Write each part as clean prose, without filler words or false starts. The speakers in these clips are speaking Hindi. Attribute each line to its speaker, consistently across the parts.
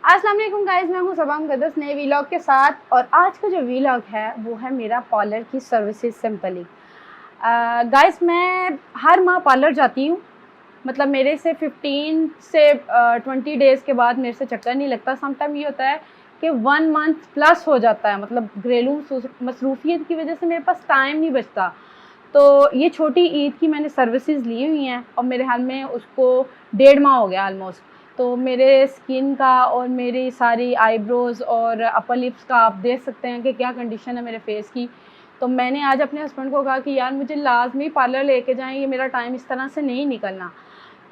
Speaker 1: अस्सलाम वालेकुम गाइस, मैं हूं सबा मुक़द्दस नए वीलॉग के साथ। और आज का जो वीलॉग है वो है मेरा पार्लर की सर्विसेज सिंपली। गाइस मैं हर माह पार्लर जाती हूं, मतलब मेरे से 15 से 20 डेज़ के बाद मेरे से चक्कर नहीं लगता। समटाइम ये होता है कि 1 मंथ प्लस हो जाता है, मतलब घरेलू मसरूफियत की वजह से मेरे पास टाइम नहीं बचता। तो ये छोटी ईद की मैंने सर्विसेज ली हुई हैं और मेरे हाल में उसको 1.5 माह हो गया ऑलमोस्ट। तो मेरे स्किन का और मेरी सारी आईब्रोज़ और अपर लिप्स का आप देख सकते हैं कि क्या कंडीशन है मेरे फेस की। तो मैंने आज अपने हस्बैंड को कहा कि यार मुझे लाजमी पार्लर लेके जाएं, ये मेरा टाइम इस तरह से नहीं निकलना।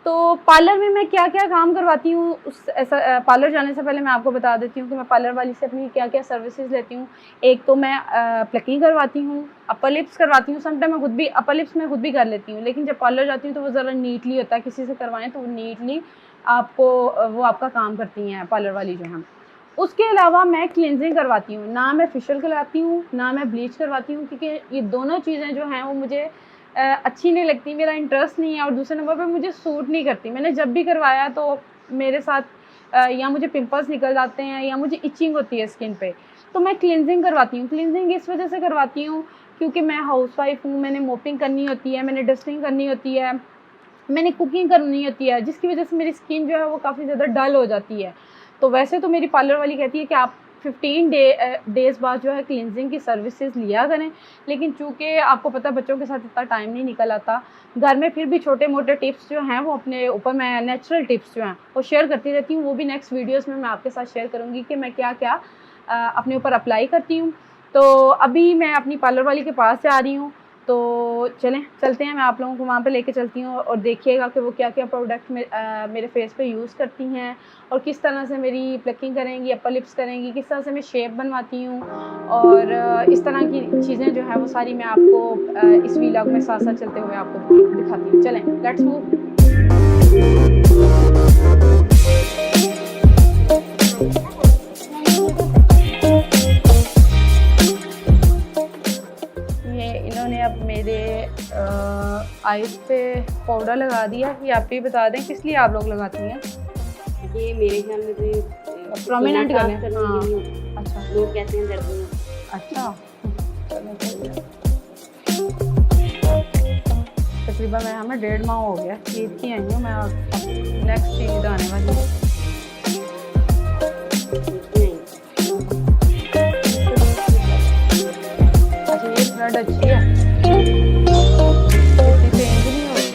Speaker 1: तो पार्लर में मैं क्या क्या काम करवाती हूँ, उस ऐसा पार्लर जाने से पहले मैं आपको बता देती हूँ कि मैं पार्लर वाली से अपनी क्या क्या सर्विसेज लेती हूँ। एक तो मैं प्लकिंग करवाती हूँ, अपर लिप्स करवाती हूँ। समटाइम मैं खुद भी अपर लिप्स में खुद भी कर लेती हूँ, लेकिन जब पार्लर जाती हूँ तो वो ज़रा नीटली होता है, किसी से करवाएं तो वो नीटली आपको वो आपका काम करती हैं पार्लर वाली जो हैं। उसके अलावा मैं क्लिनजिंग करवाती हूँ, ना मैं फेशियल करवाती हूँ ना मैं ब्लीच करवाती हूँ, क्योंकि ये दोनों चीज़ें जो हैं वो मुझे अच्छी नहीं लगती, मेरा इंटरेस्ट नहीं है और दूसरे नंबर पे मुझे सूट नहीं करती। मैंने जब भी करवाया तो मेरे साथ या मुझे पिंपल्स निकल जाते हैं या मुझे इचिंग होती है स्किन पे। तो मैं क्लिनजिंग करवाती हूँ। क्लिनजिंग इस वजह से करवाती हूँ क्योंकि मैं हाउसवाइफ हूँ, मैंने मोपिंग करनी होती है, मैंने डस्टिंग करनी होती है, मैंने कुकिंग करनी होती है, जिसकी वजह से मेरी स्किन जो है वो काफ़ी ज़्यादा डल हो जाती है। तो वैसे तो मेरी पार्लर वाली कहती है कि आप 15 डेज़ बाद जो है क्लिनजिंग की सर्विसेज लिया करें, लेकिन चूँकि आपको पता है बच्चों के साथ इतना टाइम नहीं निकल आता घर में, फिर भी छोटे मोटे टिप्स जो हैं वो अपने ऊपर मैं नेचुरल टिप्स जो हैं वो शेयर करती रहती हूँ। वो भी नेक्स्ट वीडियोज़ में मैं आपके साथ शेयर करूँगी कि मैं क्या क्या अपने ऊपर अप्लाई करती हूँ। तो अभी मैं अपनी पार्लर वाली के पास जा रही हूँ, तो चलते हैं, मैं आप लोगों को वहाँ पे लेके चलती हूँ और देखिएगा कि वो क्या क्या प्रोडक्ट मेरे फेस पे यूज़ करती हैं और किस तरह से मेरी प्लकिंग करेंगी, अपर लिप्स करेंगी, किस तरह से मैं शेप बनवाती हूँ और इस तरह की चीज़ें जो है वो सारी मैं आपको इस वीलॉग में साथ साथ चलते हुए आपको दिखाती हूँ। चलें, लेट्स मूव। इन्होंने अब मेरे आईज पे पाउडर लगा दिया। ये आप ही बता दें किस लिए आप लोग लगाती हैं?
Speaker 2: ये मेरे ख्याल में तो
Speaker 1: प्रोमिनेंट करने।
Speaker 2: हाँ। अच्छा, लोग कहते हैं दर्द में।
Speaker 1: अच्छा, तकरीबन मैं हमें 1.5 माह हो गया ईद की आई हूँ मैं, नेक्स्ट ईद आने वाली है। अच्छा, ये थ्रेड अच्छी है, इतनी चेंज नहीं हो रही।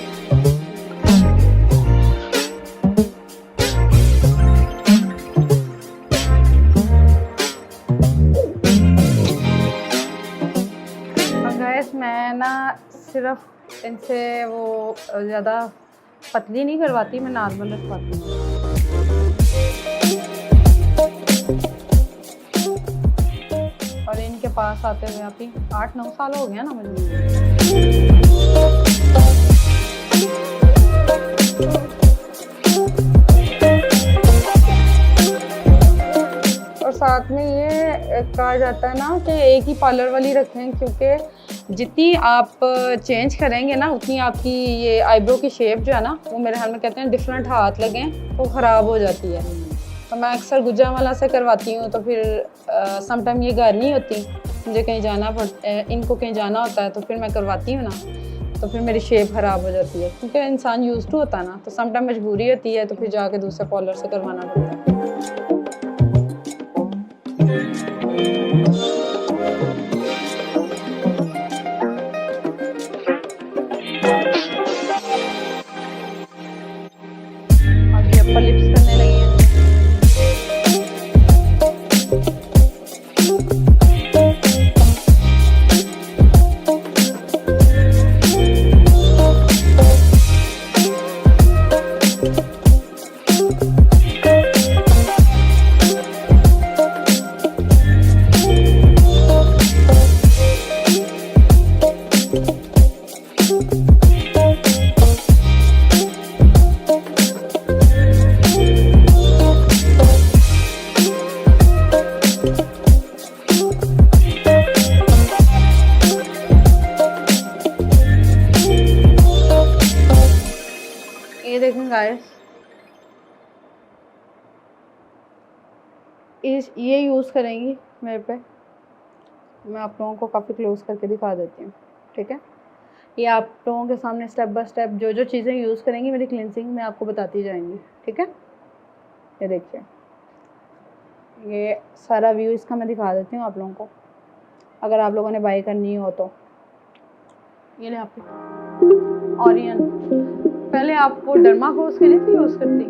Speaker 1: मैं ना सिर्फ इनसे वो ज़्यादा पतली नहीं करवाती, मैं नॉर्मल रखवाती हूँ। और इनके पास आते हुए अभी 8-9 साल हो गया ना मुझे। और साथ में ये कहा जाता है ना कि एक ही पार्लर वाली रखें, क्योंकि जितनी आप चेंज करेंगे ना उतनी आपकी ये आईब्रो की शेप जो है ना वो मेरे हाल में कहते हैं डिफरेंट हाथ लगें तो ख़राब हो जाती है। तो मैं अक्सर गुजरांवाला से करवाती हूँ, तो फिर समटाइम ये घर नहीं होती, मुझे कहीं जाना इनको कहीं जाना होता है तो फिर मैं करवाती हूँ ना, तो फिर मेरी शेप ख़राब हो जाती है, क्योंकि इंसान यूज़ टू होता है ना, तो समटाइम मजबूरी होती है तो फिर जाके दूसरे पार्लर से करवाना पड़ता है। अभी अपर लिप्स करने लगी हैं। ये यूज़ करेंगी मेरे पे। मैं आप लोगों को काफ़ी क्लोज करके दिखा देती हूँ, ठीक है। ये आप लोगों के सामने स्टेप बाय स्टेप जो जो चीज़ें यूज़ करेंगी मेरी क्लिनजिंग में आपको बताती जाएंगी, ठीक है। ये देखिए, ये सारा व्यू इसका मैं दिखा देती हूँ आप लोगों को, अगर आप लोगों ने बाई करनी हो तो। ये ले आपके ऑरियन, पहले आप वो डर्माकोस के नहीं थे यूज़ करती?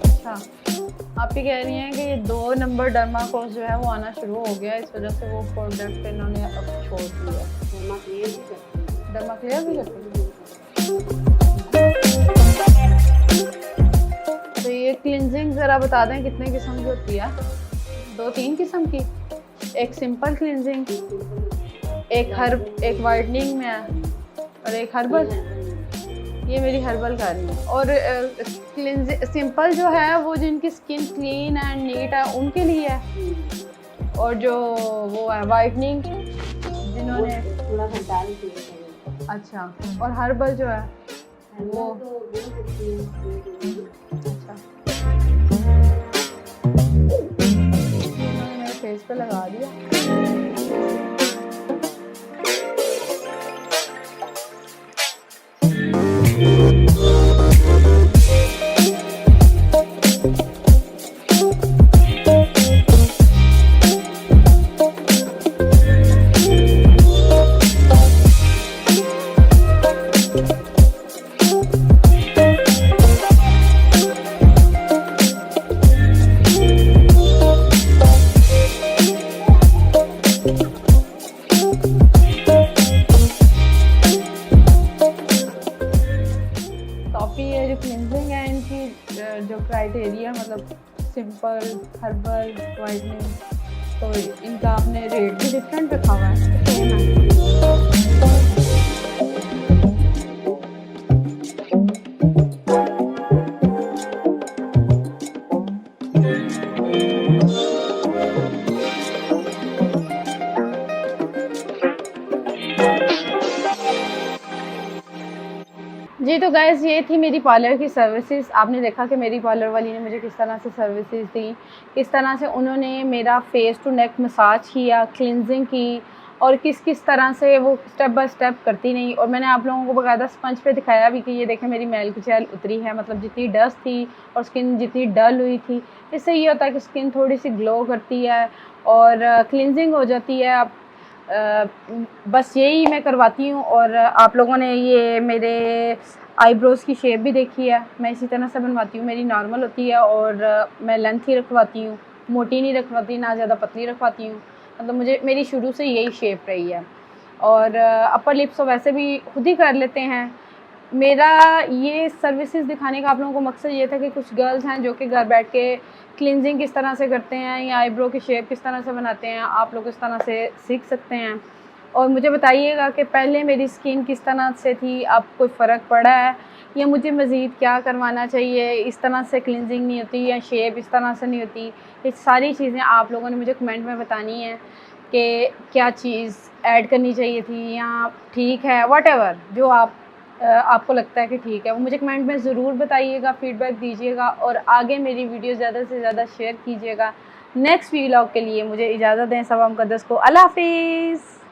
Speaker 1: अच्छा, आप ये कह रही हैं कि ये 2 नंबर डर्माकोस जो है वो आना शुरू हो गया, इस वजह से वो प्रोडक्ट इन्होंने अब छोड़ दिया।
Speaker 2: डर्मा क्लियर भी करती हूँ।
Speaker 1: डर्मा क्लियर भी करते हैं? तो ये क्लिनजिंग ज़रा बता दें कितने किस्म की होती है? 2-3 किस्म की। एक सिंपल क्लिनजिंग, एक वाइटनिंग में है और एक हर्बल। ये मेरी हर्बल कर रही है। और क्लिनजिंग सिंपल जो है वो जिनकी स्किन क्लीन एंड नीट है उनके लिए है, और जो वो है वाइटनिंग जिन्होंने
Speaker 2: थोड़ा सा डाल के।
Speaker 1: अच्छा, और हर्बल जो है वो अच्छा मेरे फेस पे लगा दिया। काफ़ी ये जो क्लिनजिंग है इनकी जो क्राइटेरिया मतलब सिंपल, हर्बल, वाइटनिंग, तो इनका आपने रेट भी डिफरेंट रखा हुआ है, सेम है। जी तो गाइज़ ये थी मेरी पार्लर की सर्विसेज। आपने देखा कि मेरी पार्लर वाली ने मुझे किस तरह से सर्विसेज दी, किस तरह से उन्होंने मेरा फेस टू नेक मसाज किया, क्लिनजिंग की, और किस किस तरह से वो स्टेप बाय स्टेप करती रही। और मैंने आप लोगों को बाकायदा स्पंज पे दिखाया भी कि ये देखें मेरी मैल की जेल उतरी है, मतलब जितनी डस्ट थी और स्किन जितनी डल हुई थी, इससे ये होता है कि स्किन थोड़ी सी ग्लो करती है और क्लिनजिंग हो जाती है। अब बस यही मैं करवाती हूँ। और आप लोगों ने ये मेरे आईब्रोज़ की शेप भी देखी है, मैं इसी तरह से बनवाती हूँ। मेरी नॉर्मल होती है और मैं लेंथ ही रखवाती हूँ, मोटी नहीं रखवाती, ना ज़्यादा पतली रखवाती हूँ। मतलब मेरी शुरू से यही शेप रही है। और अपर लिप्स तो वैसे भी खुद ही कर लेते हैं। मेरा ये सर्विसेज दिखाने का आप लोगों को मकसद ये था कि कुछ गर्ल्स हैं जो कि घर बैठ के क्लिनजिंग किस तरह से करते हैं या आईब्रो की शेप किस तरह से बनाते हैं, आप लोग इस तरह से सीख सकते हैं। और मुझे बताइएगा कि पहले मेरी स्किन किस तरह से थी, अब कोई फ़र्क पड़ा है या मुझे मज़ीद क्या करवाना चाहिए, इस तरह से क्लिनजिंग नहीं होती या शेप इस तरह से नहीं होती। ये सारी चीज़ें आप लोगों ने मुझे कमेंट में बतानी है कि क्या चीज़ ऐड करनी चाहिए थी या ठीक है, व्हाटएवर जो आपको लगता है कि ठीक है, वो मुझे कमेंट में ज़रूर बताइएगा, फ़ीडबैक दीजिएगा और आगे मेरी वीडियो ज़्यादा से ज़्यादा शेयर कीजिएगा। नेक्स्ट व्लॉग के लिए मुझे इजाज़त दें। सबा मुक़द्दस को अल्लाह हाफ़िज़।